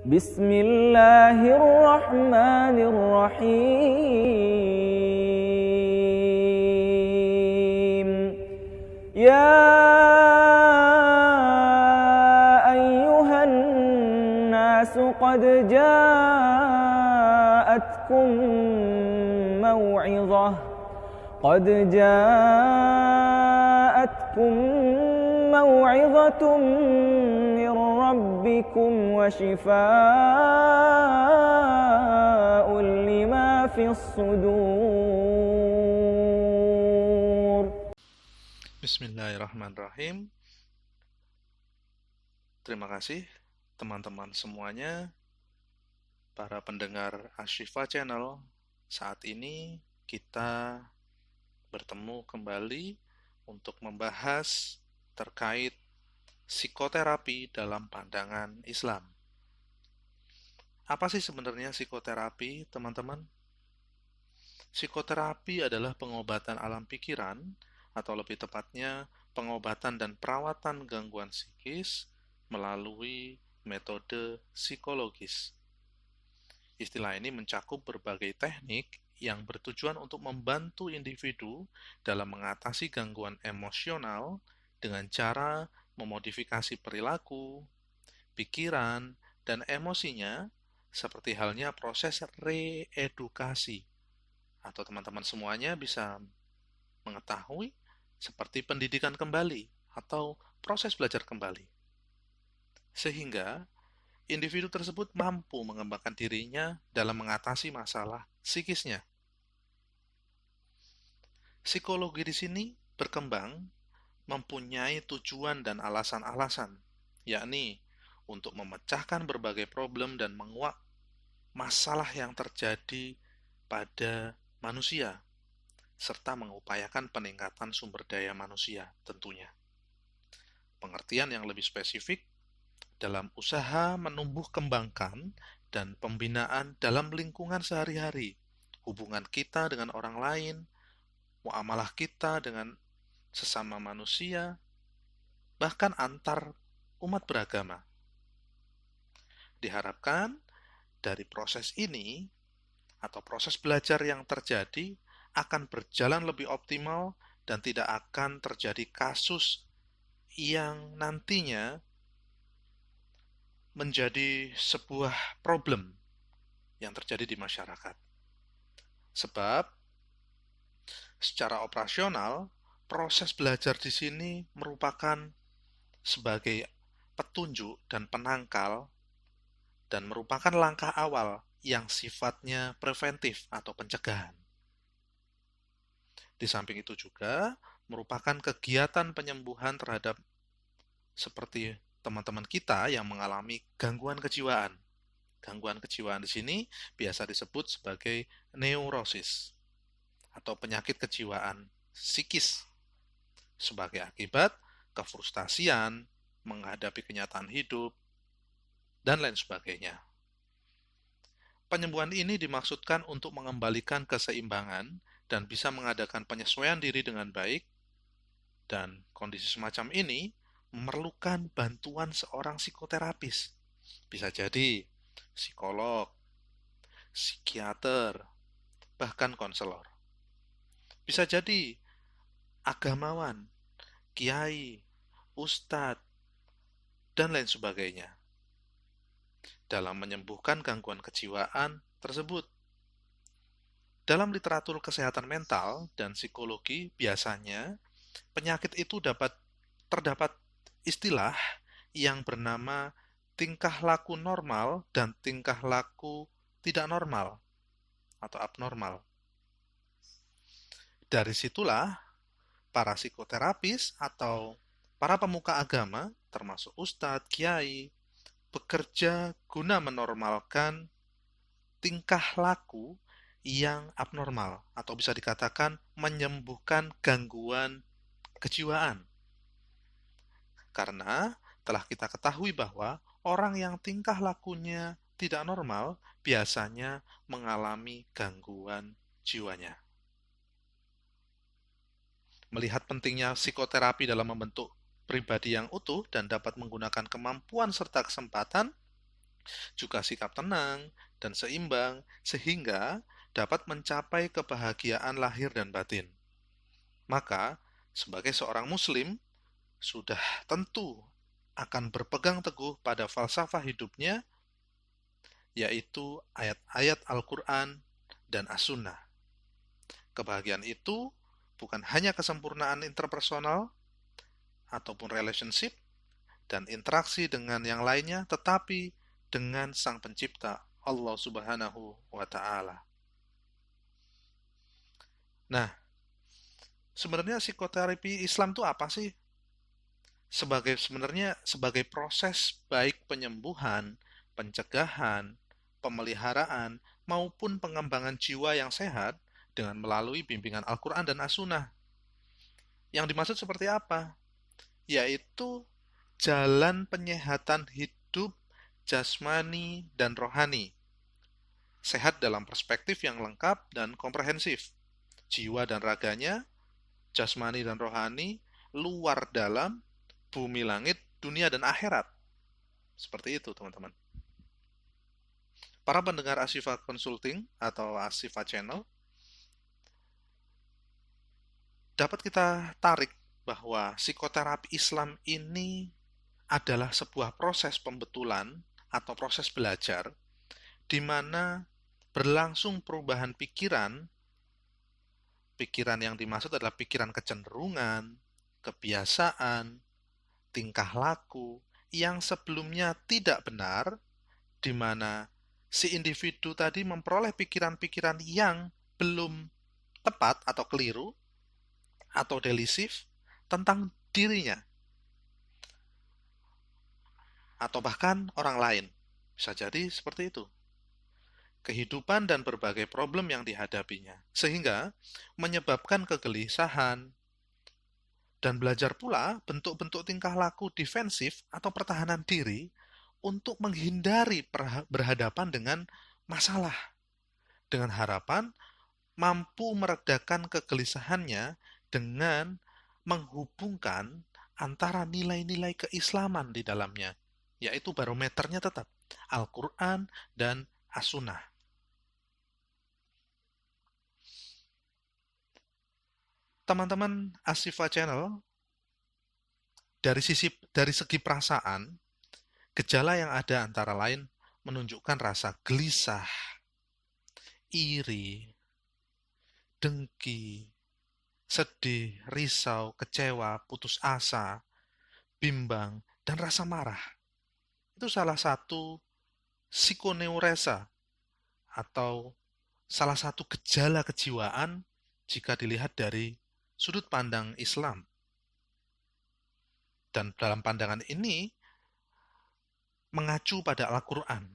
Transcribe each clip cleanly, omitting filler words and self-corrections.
Bismillahirrahmanirrahim. Ya ayyuhan nasu qad ja'atkum maw'izatun min rabbikum wa shifaa'un lima fis sudur. Bismillahirrahmanirrahim. Terima kasih teman-teman semuanya, para pendengar Ashifa Channel. Saat ini kita bertemu kembali untuk membahas terkait psikoterapi dalam pandangan Islam. Apa sih sebenarnya psikoterapi, teman-teman? Psikoterapi adalah pengobatan alam pikiran, atau lebih tepatnya pengobatan dan perawatan gangguan psikis melalui metode psikologis. Istilah ini mencakup berbagai teknik yang bertujuan untuk membantu individu dalam mengatasi gangguan emosional dengan cara memodifikasi perilaku, pikiran, dan emosinya, seperti halnya proses reedukasi. Atau teman-teman semuanya bisa mengetahui seperti pendidikan kembali atau proses belajar kembali. Sehingga individu tersebut mampu mengembangkan dirinya dalam mengatasi masalah psikisnya. Psikologi di sini berkembang mempunyai tujuan dan alasan-alasan, yakni untuk memecahkan berbagai problem dan menguak masalah yang terjadi pada manusia, serta mengupayakan peningkatan sumber daya manusia tentunya. Pengertian yang lebih spesifik dalam usaha menumbuh kembangkan dan pembinaan dalam lingkungan sehari-hari, hubungan kita dengan orang lain, muamalah kita dengan sesama manusia, bahkan antar umat beragama. Diharapkan dari proses ini, atau proses belajar yang terjadi, akan berjalan lebih optimal dan tidak akan terjadi kasus yang nantinya menjadi sebuah problem yang terjadi di masyarakat. Sebab secara operasional, proses belajar di sini merupakan sebagai petunjuk dan penangkal dan merupakan langkah awal yang sifatnya preventif atau pencegahan. Di samping itu juga merupakan kegiatan penyembuhan terhadap seperti teman-teman kita yang mengalami gangguan kejiwaan. Gangguan kejiwaan di sini biasa disebut sebagai neurosis atau penyakit kejiwaan psikis sebagai akibat kefrustasian, menghadapi kenyataan hidup, dan lain sebagainya. Penyembuhan ini dimaksudkan untuk mengembalikan keseimbangan dan bisa mengadakan penyesuaian diri dengan baik, dan kondisi semacam ini memerlukan bantuan seorang psikoterapis. Bisa jadi psikolog, psikiater, bahkan konselor. Bisa jadi agamawan, kiai, ustadz, dan lain sebagainya dalam menyembuhkan gangguan kejiwaan tersebut. Dalam literatur kesehatan mental dan psikologi, biasanya penyakit itu terdapat istilah yang bernama tingkah laku normal dan tingkah laku tidak normal atau abnormal. Dari situlah para psikoterapis atau para pemuka agama, termasuk ustadz, kiai, bekerja guna menormalkan tingkah laku yang abnormal, atau bisa dikatakan menyembuhkan gangguan kejiwaan. Karena telah kita ketahui bahwa orang yang tingkah lakunya tidak normal biasanya mengalami gangguan jiwanya. Melihat pentingnya psikoterapi dalam membentuk pribadi yang utuh dan dapat menggunakan kemampuan serta kesempatan, juga sikap tenang dan seimbang, sehingga dapat mencapai kebahagiaan lahir dan batin. Maka, sebagai seorang Muslim, sudah tentu akan berpegang teguh pada falsafah hidupnya, yaitu ayat-ayat Al-Quran dan As-Sunnah. Kebahagiaan itu bukan hanya kesempurnaan interpersonal ataupun relationship dan interaksi dengan yang lainnya, tetapi dengan Sang Pencipta, Allah Subhanahu wa Ta'ala. Nah, sebenarnya psikoterapi Islam itu apa sih? Sebenarnya sebagai proses baik penyembuhan, pencegahan, pemeliharaan, maupun pengembangan jiwa yang sehat dengan melalui bimbingan Al-Quran dan As-Sunnah. Yang dimaksud seperti apa? Yaitu jalan penyehatan hidup jasmani dan rohani. Sehat dalam perspektif yang lengkap dan komprehensif. Jiwa dan raganya, jasmani dan rohani, luar dalam, bumi langit, dunia dan akhirat. Seperti itu, teman-teman. Para pendengar Ashifa Consulting atau Ashifa Channel, dapat kita tarik bahwa psikoterapi Islam ini adalah sebuah proses pembetulan atau proses belajar di mana berlangsung perubahan pikiran. Pikiran yang dimaksud adalah pikiran kecenderungan, kebiasaan, tingkah laku yang sebelumnya tidak benar, di mana si individu tadi memperoleh pikiran-pikiran yang belum tepat atau keliru atau delisif tentang dirinya atau bahkan orang lain. Bisa jadi seperti itu. Kehidupan dan berbagai problem yang dihadapinya, sehingga menyebabkan kegelisahan, dan belajar pula bentuk-bentuk tingkah laku defensif atau pertahanan diri untuk menghindari berhadapan dengan masalah, dengan harapan mampu meredakan kegelisahannya dengan menghubungkan antara nilai-nilai keislaman di dalamnya, yaitu barometernya tetap Al-Quran dan As-Sunnah. Teman-teman Ashifa Channel, dari segi perasaan, gejala yang ada antara lain menunjukkan rasa gelisah, iri, dengki, sedih, risau, kecewa, putus asa, bimbang, dan rasa marah. Itu salah satu psikoneuresa atau salah satu gejala kejiwaan jika dilihat dari sudut pandang Islam. Dan dalam pandangan ini mengacu pada Al-Quran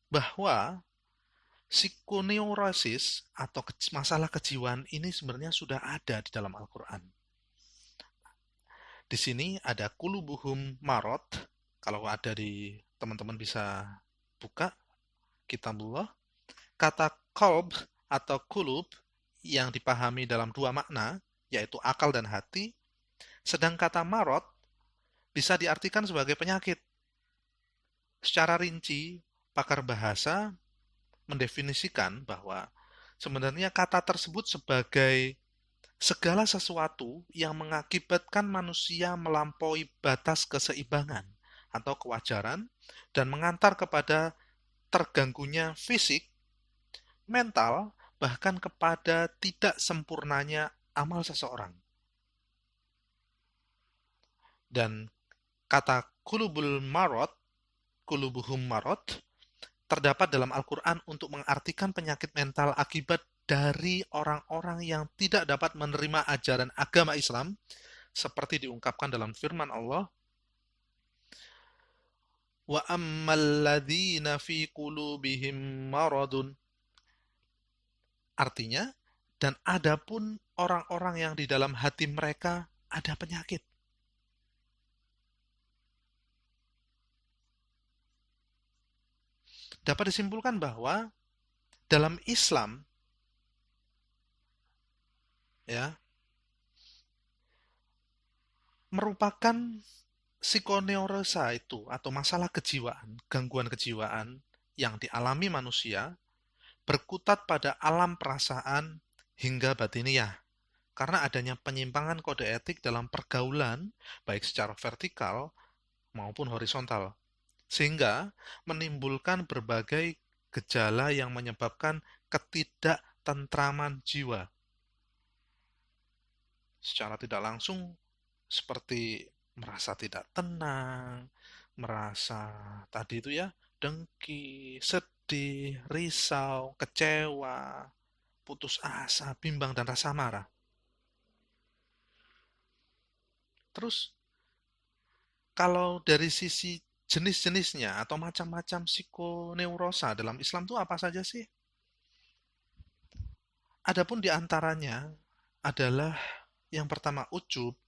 bahwa psikoneurosis atau masalah kejiwaan ini sebenarnya sudah ada di dalam Al-Quran. Di sini ada qulubuhum marad. Kalau ada di teman-teman bisa buka kitabullah. Kata qalb atau qulub yang dipahami dalam dua makna, yaitu akal dan hati, sedang kata marad bisa diartikan sebagai penyakit. Secara rinci, pakar bahasa mendefinisikan bahwa sebenarnya kata tersebut sebagai segala sesuatu yang mengakibatkan manusia melampaui batas keseimbangan atau kewajaran dan mengantar kepada terganggunya fisik, mental, bahkan kepada tidak sempurnanya amal seseorang. Dan kata qulubuhum marad terdapat dalam Al-Quran untuk mengartikan penyakit mental akibat dari orang-orang yang tidak dapat menerima ajaran agama Islam, seperti diungkapkan dalam firman Allah, wa ammal ladzina fi qulubihim maradun. Artinya, dan adapun orang-orang yang di dalam hati mereka ada penyakit. Dapat disimpulkan bahwa dalam Islam, ya, merupakan psikoneurosa itu atau masalah kejiwaan, gangguan kejiwaan yang dialami manusia berkutat pada alam perasaan hingga batiniah. Karena adanya penyimpangan kode etik dalam pergaulan, baik secara vertikal maupun horizontal, sehingga menimbulkan berbagai gejala yang menyebabkan ketidaktentraman jiwa. Secara tidak langsung, seperti merasa tidak tenang, merasa tadi itu ya, dengki, sedih, risau, kecewa, putus asa, bimbang, dan rasa marah. Terus, kalau dari sisi jenis-jenisnya atau macam-macam psikoneurosa dalam Islam itu apa saja sih? Adapun di antaranya adalah yang pertama ujub,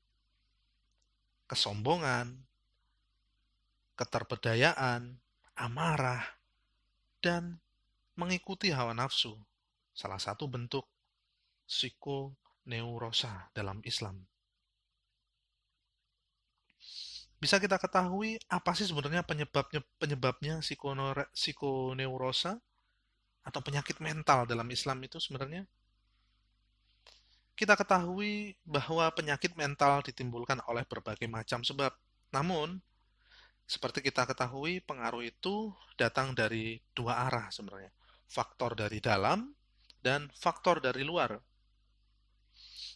kesombongan, keterberdayaan, amarah, dan mengikuti hawa nafsu. Salah satu bentuk psikoneurosa dalam Islam. Bisa kita ketahui apa sih sebenarnya penyebabnya psikoneurosa atau penyakit mental dalam Islam itu sebenarnya? Kita ketahui bahwa penyakit mental ditimbulkan oleh berbagai macam sebab. Namun, seperti kita ketahui, pengaruh itu datang dari dua arah sebenarnya. Faktor dari dalam dan faktor dari luar.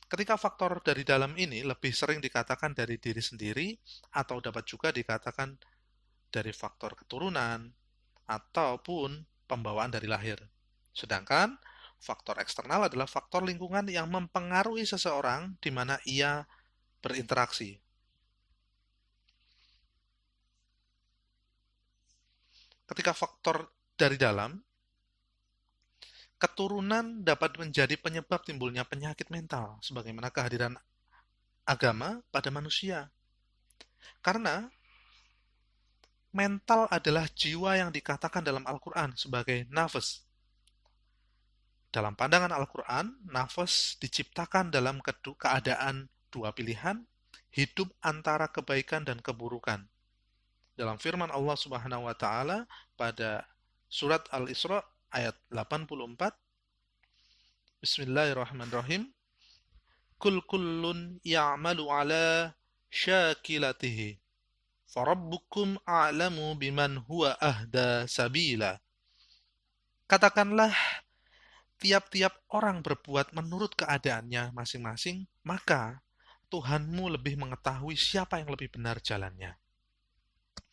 Ketika faktor dari dalam ini lebih sering dikatakan dari diri sendiri atau dapat juga dikatakan dari faktor keturunan ataupun pembawaan dari lahir. Sedangkan faktor eksternal adalah faktor lingkungan yang mempengaruhi seseorang di mana ia berinteraksi. Ketika faktor dari dalam, keturunan dapat menjadi penyebab timbulnya penyakit mental, sebagaimana kehadiran agama pada manusia. Karena mental adalah jiwa yang dikatakan dalam Al-Quran sebagai nafas. Dalam pandangan Al-Quran, nafas diciptakan dalam keadaan dua pilihan, hidup antara kebaikan dan keburukan. Dalam firman Allah Subhanahu wa taala pada surat Al-Isra ayat 84, Bismillahirrahmanirrahim. Kul kullun ya'malu ala syakilatihi. Farabbukum a'lamu biman huwa ahda sabila. Katakanlah, tiap-tiap orang berbuat menurut keadaannya masing-masing, maka Tuhanmu lebih mengetahui siapa yang lebih benar jalannya.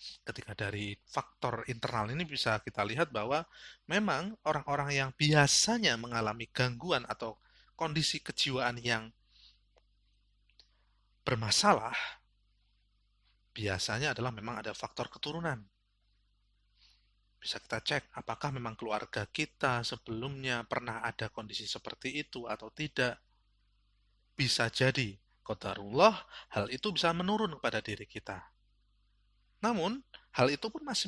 Ketika dari faktor internal ini bisa kita lihat bahwa memang orang-orang yang biasanya mengalami gangguan atau kondisi kejiwaan yang bermasalah, biasanya adalah memang ada faktor keturunan. Bisa kita cek apakah memang keluarga kita sebelumnya pernah ada kondisi seperti itu atau tidak. Bisa jadi, qadarullah, hal itu bisa menurun kepada diri kita. Namun, hal itu pun masih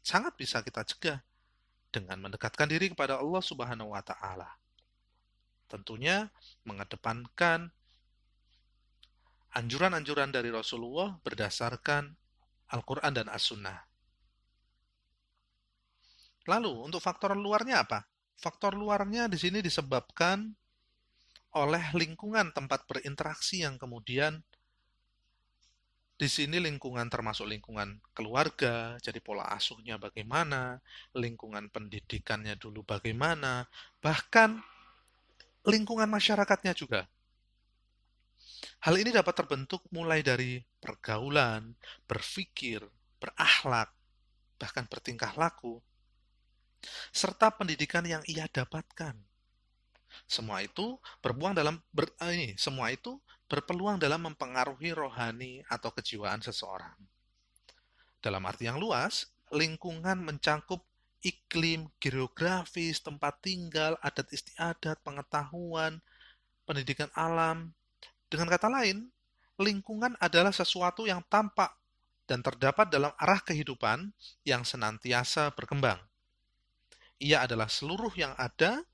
sangat bisa kita cegah dengan mendekatkan diri kepada Allah Subhanahu wa taala. Tentunya mengedepankan anjuran-anjuran dari Rasulullah berdasarkan Al-Qur'an dan As-Sunnah. Lalu, untuk faktor luarnya apa? Faktor luarnya di sini disebabkan oleh lingkungan tempat berinteraksi yang kemudian di sini lingkungan termasuk lingkungan keluarga, jadi pola asuhnya bagaimana, lingkungan pendidikannya dulu bagaimana, bahkan lingkungan masyarakatnya juga. Hal ini dapat terbentuk mulai dari pergaulan, berpikir, berakhlak, bahkan bertingkah laku, serta pendidikan yang ia dapatkan. Semua itu berpeluang dalam mempengaruhi rohani atau kejiwaan seseorang. Dalam arti yang luas, lingkungan mencakup iklim, geografis, tempat tinggal, adat istiadat, pengetahuan, pendidikan alam. Dengan kata lain, lingkungan adalah sesuatu yang tampak dan terdapat dalam arah kehidupan yang senantiasa berkembang. Ia adalah seluruh yang ada,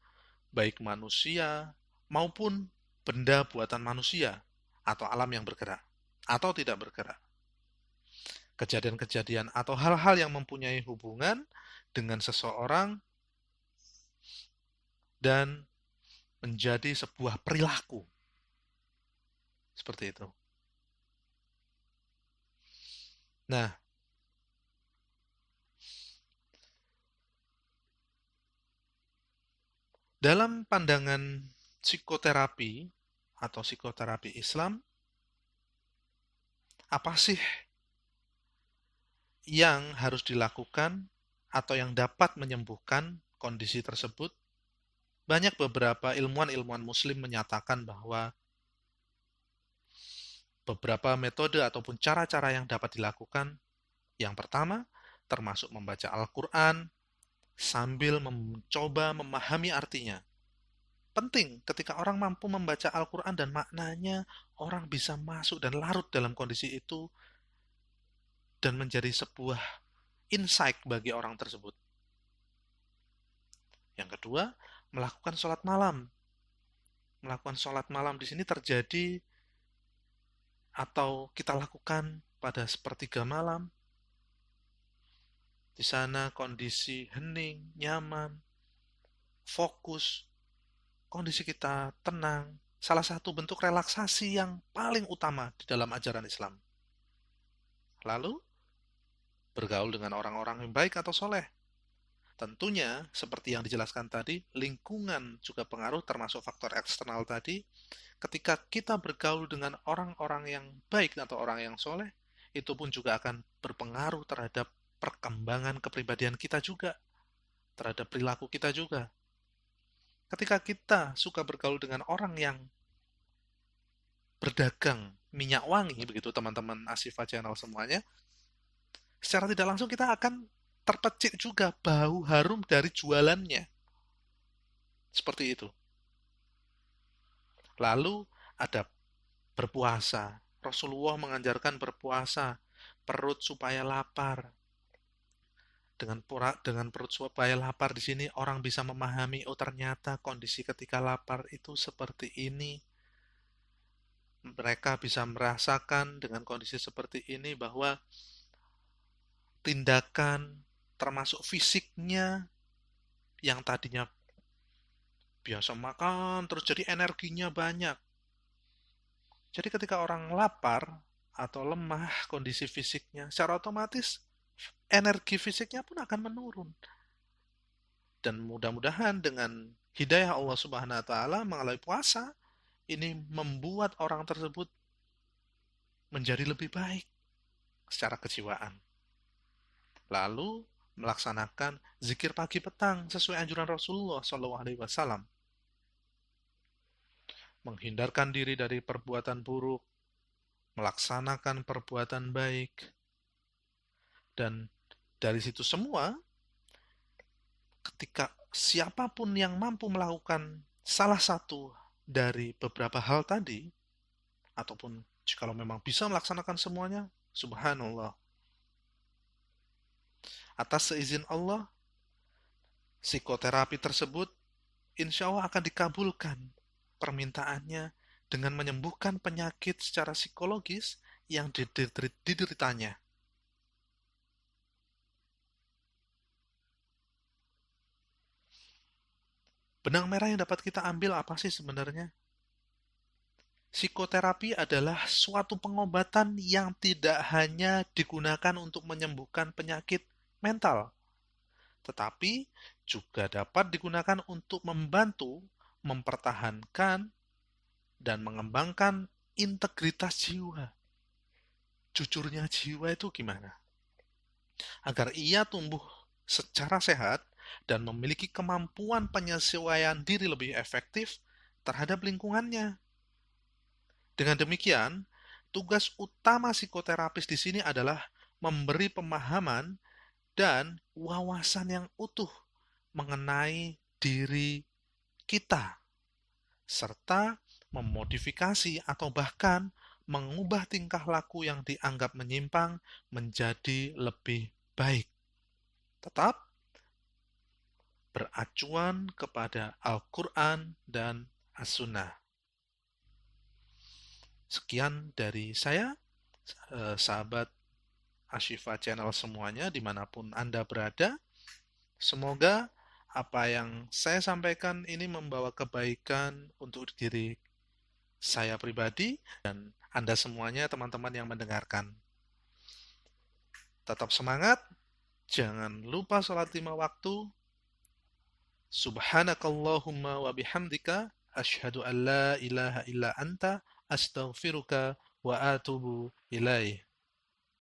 baik manusia maupun benda buatan manusia atau alam yang bergerak atau tidak bergerak. kejadian-kejadian atau hal-hal yang mempunyai hubungan dengan seseorang dan menjadi sebuah perilaku. Seperti itu. Nah, dalam pandangan psikoterapi atau psikoterapi Islam, apa sih yang harus dilakukan atau yang dapat menyembuhkan kondisi tersebut? Banyak beberapa ilmuwan-ilmuwan muslim menyatakan bahwa beberapa metode ataupun cara-cara yang dapat dilakukan. Yang pertama, termasuk membaca Al-Quran sambil mencoba memahami artinya. Penting ketika orang mampu membaca Al-Quran dan maknanya, orang bisa masuk dan larut dalam kondisi itu dan menjadi sebuah insight bagi orang tersebut. Yang kedua, melakukan sholat malam. Melakukan sholat malam di sini terjadi atau kita lakukan pada sepertiga malam. Di sana kondisi hening, nyaman, fokus, kondisi kita tenang. Salah satu bentuk relaksasi yang paling utama di dalam ajaran Islam. Lalu, bergaul dengan orang-orang yang baik atau soleh. Tentunya, seperti yang dijelaskan tadi, lingkungan juga pengaruh termasuk faktor eksternal tadi. Ketika kita bergaul dengan orang-orang yang baik atau orang yang soleh, itu pun juga akan berpengaruh terhadap perkembangan kepribadian kita juga, terhadap perilaku kita juga. Ketika kita suka bergaul dengan orang yang berdagang minyak wangi, begitu teman-teman Asifa Channel semuanya, secara tidak langsung kita akan terpecik juga bau harum dari jualannya. Seperti itu. Lalu ada berpuasa. Rasulullah mengajarkan berpuasa, perut supaya lapar. Dengan perut supaya lapar di sini orang bisa memahami, oh ternyata kondisi ketika lapar itu seperti ini. Mereka bisa merasakan dengan kondisi seperti ini bahwa tindakan termasuk fisiknya yang tadinya biasa makan terus jadi energinya banyak. Jadi ketika orang lapar atau lemah kondisi fisiknya, secara otomatis energi fisiknya pun akan menurun. Dan mudah-mudahan dengan hidayah Allah Subhanahu wa taala melalui puasa ini membuat orang tersebut menjadi lebih baik secara kejiwaan. Lalu melaksanakan zikir pagi petang sesuai anjuran Rasulullah SAW. Menghindarkan diri dari perbuatan buruk, melaksanakan perbuatan baik, dan dari situ semua, ketika siapapun yang mampu melakukan salah satu dari beberapa hal tadi, ataupun jikalau memang bisa melaksanakan semuanya, subhanallah, atas seizin Allah, psikoterapi tersebut insya Allah akan dikabulkan permintaannya dengan menyembuhkan penyakit secara psikologis yang dideritanya. Benang merah yang dapat kita ambil apa sih sebenarnya? Psikoterapi adalah suatu pengobatan yang tidak hanya digunakan untuk menyembuhkan penyakit mental, tetapi juga dapat digunakan untuk membantu mempertahankan dan mengembangkan integritas jiwa. Jujurnya jiwa itu gimana? Agar ia tumbuh secara sehat dan memiliki kemampuan penyesuaian diri lebih efektif terhadap lingkungannya. Dengan demikian, tugas utama psikoterapis di sini adalah memberi pemahaman dan wawasan yang utuh mengenai diri kita, serta memodifikasi atau bahkan mengubah tingkah laku yang dianggap menyimpang menjadi lebih baik. Tetap beracuan kepada Al-Quran dan As-Sunnah. Sekian dari saya, sahabat Ashifa Channel semuanya dimanapun Anda berada. Semoga apa yang saya sampaikan ini membawa kebaikan untuk diri saya pribadi dan Anda semuanya, teman-teman yang mendengarkan. Tetap semangat, jangan lupa sholat 5 waktu. Subhanakallahumma wa bihamdika, asyhadu an la ilaha illa anta, astaghfiruka wa atubu ilaih.